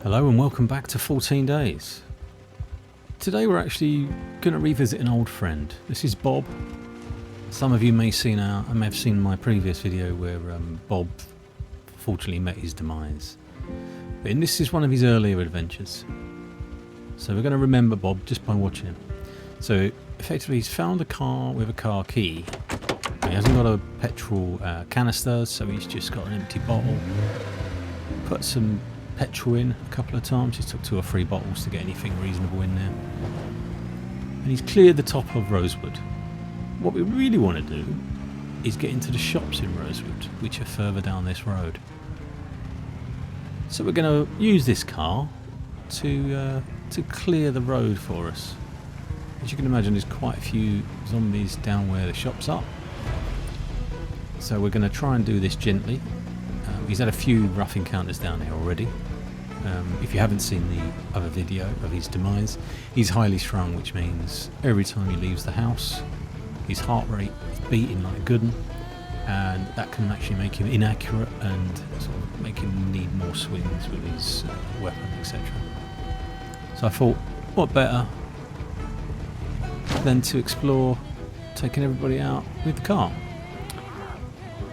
Hello and welcome back to 14 Days. Today we're actually going to revisit an old friend. This is Bob. Some of you may have seen my previous video where Bob fortunately met his demise. But this is one of his earlier adventures. So we're going to remember Bob just by watching him. So effectively he's found a car with a car key. He hasn't got a petrol canister, so he's just got an empty bottle. Put some petrol in a couple of times. He took 2 or 3 bottles to get anything reasonable in there. And he's cleared the top of Rosewood. What we really want to do is get into the shops in Rosewood, which are further down this road. So we're going to use this car to clear the road for us. As you can imagine, there's quite a few zombies down where the shops are. So we're going to try and do this gently. He's had a few rough encounters down here already. If you haven't seen the other video of his demise, he's highly strung, which means every time he leaves the house, his heart rate is beating like a good one, and that can actually make him inaccurate and sort of make him need more swings with his weapon, etc. So I thought, what better than to explore taking everybody out with the car.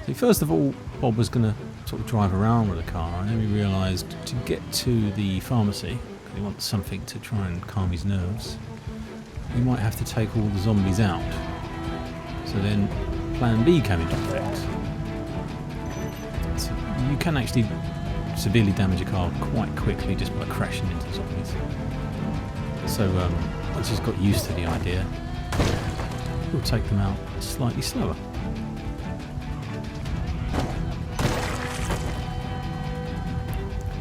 So first of all, Bob was going to sort of drive around with the car, and then we realised to get to the pharmacy, because he wants something to try and calm his nerves, we might have to take all the zombies out. So then plan B came into effect. So you can actually severely damage a car quite quickly just by crashing into zombies. So once he's got used to the idea, we'll take them out slightly slower.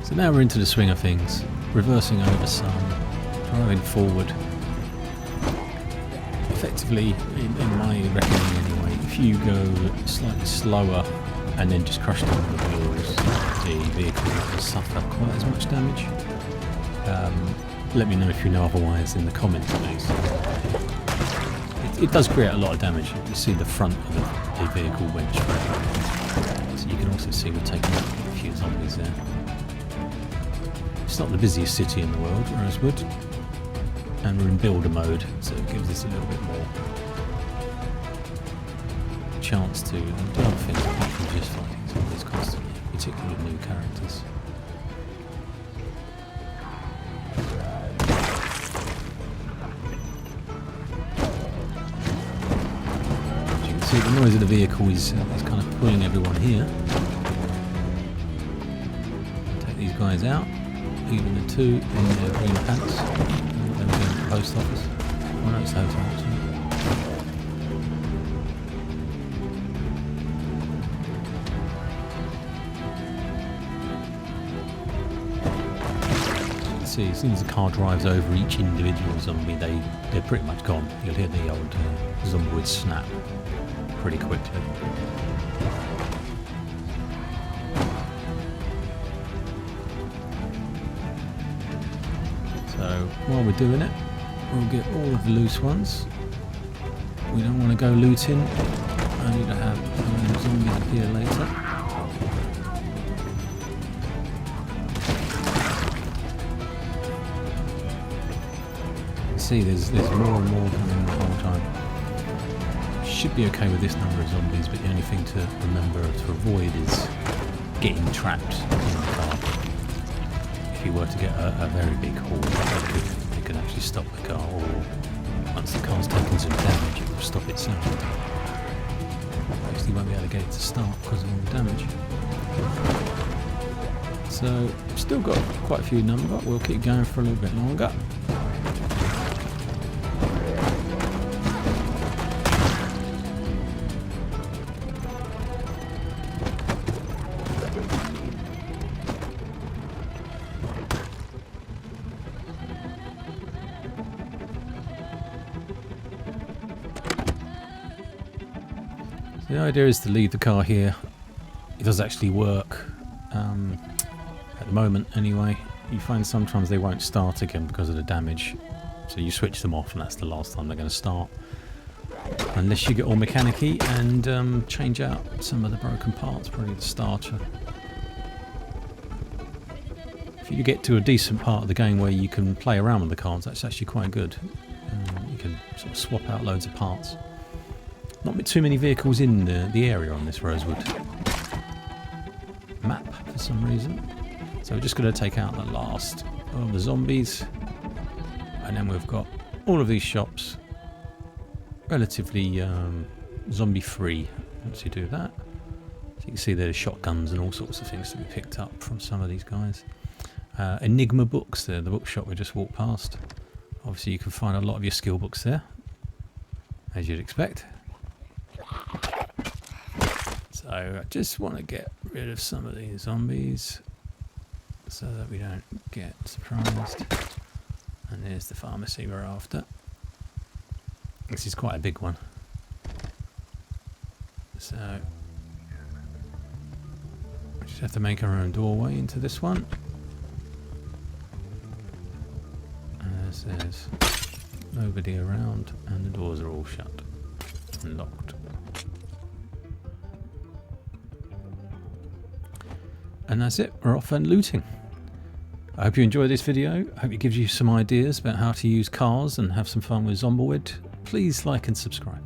So now we're into the swing of things, reversing over some, driving forward. Effectively, in my reckoning anyway, if you go slightly slower and then just crush down the wheels, the vehicle will suffer quite as much damage. Let me know if you know otherwise in the comments, please. It does create a lot of damage. You see the front of the vehicle went straight. So you can also see we're taking out a few zombies there. It's not the busiest city in the world, Rosewood, and we're in builder mode, so it gives us a little bit more chance to do other things apart from just fighting zombies constantly, particularly with new characters. As you can see, the noise of the vehicle is kind of pulling everyone here. Take these guys out. Even the 2 in their green pants. Then we're going to the post office. Oh no, it's the hotel. You can see, as soon as the car drives over each individual zombie, they're pretty much gone. You'll hear the old Zomboid snap pretty quickly. So while we're doing it, we'll get all of the loose ones. We don't want to go looting, only to have zombies appear later. You see there's more and more coming the whole time. Should be okay with this number of zombies, but the only thing to remember to avoid is getting trapped in the car. If you were to get a very big haul, it could actually stop the car, or once the car's taken some damage, it will stop itself. Actually, you won't be able to get it to start because of all the damage. So, still got quite a few number. We'll keep going for a little bit longer. The idea is to leave the car here. It does actually work at the moment anyway. You find sometimes they won't start again because of the damage, so you switch them off and that's the last time they're going to start, unless you get all mechanic-y and change out some of the broken parts, probably the starter. if you get to a decent part of the game where you can play around with the cars, that's actually quite good. You can sort of swap out loads of parts. Not too many vehicles in the area on this Rosewood map for some reason. So we're just going to take out the last of the zombies. And then we've got all of these shops relatively zombie free once you do that. So you can see there's shotguns and all sorts of things to be picked up from some of these guys. Enigma books there, the bookshop we just walked past. Obviously you can find a lot of your skill books there, as you'd expect. So I just want to get rid of some of these zombies so that we don't get surprised. And there's the pharmacy we're after. This is quite a big one. So we just have to make our own doorway into this one. As there's nobody around and the doors are all shut and locked. And that's it, we're off and looting. I hope you enjoyed this video. I hope it gives you some ideas about how to use cars and have some fun with Zomboid. Please like and subscribe.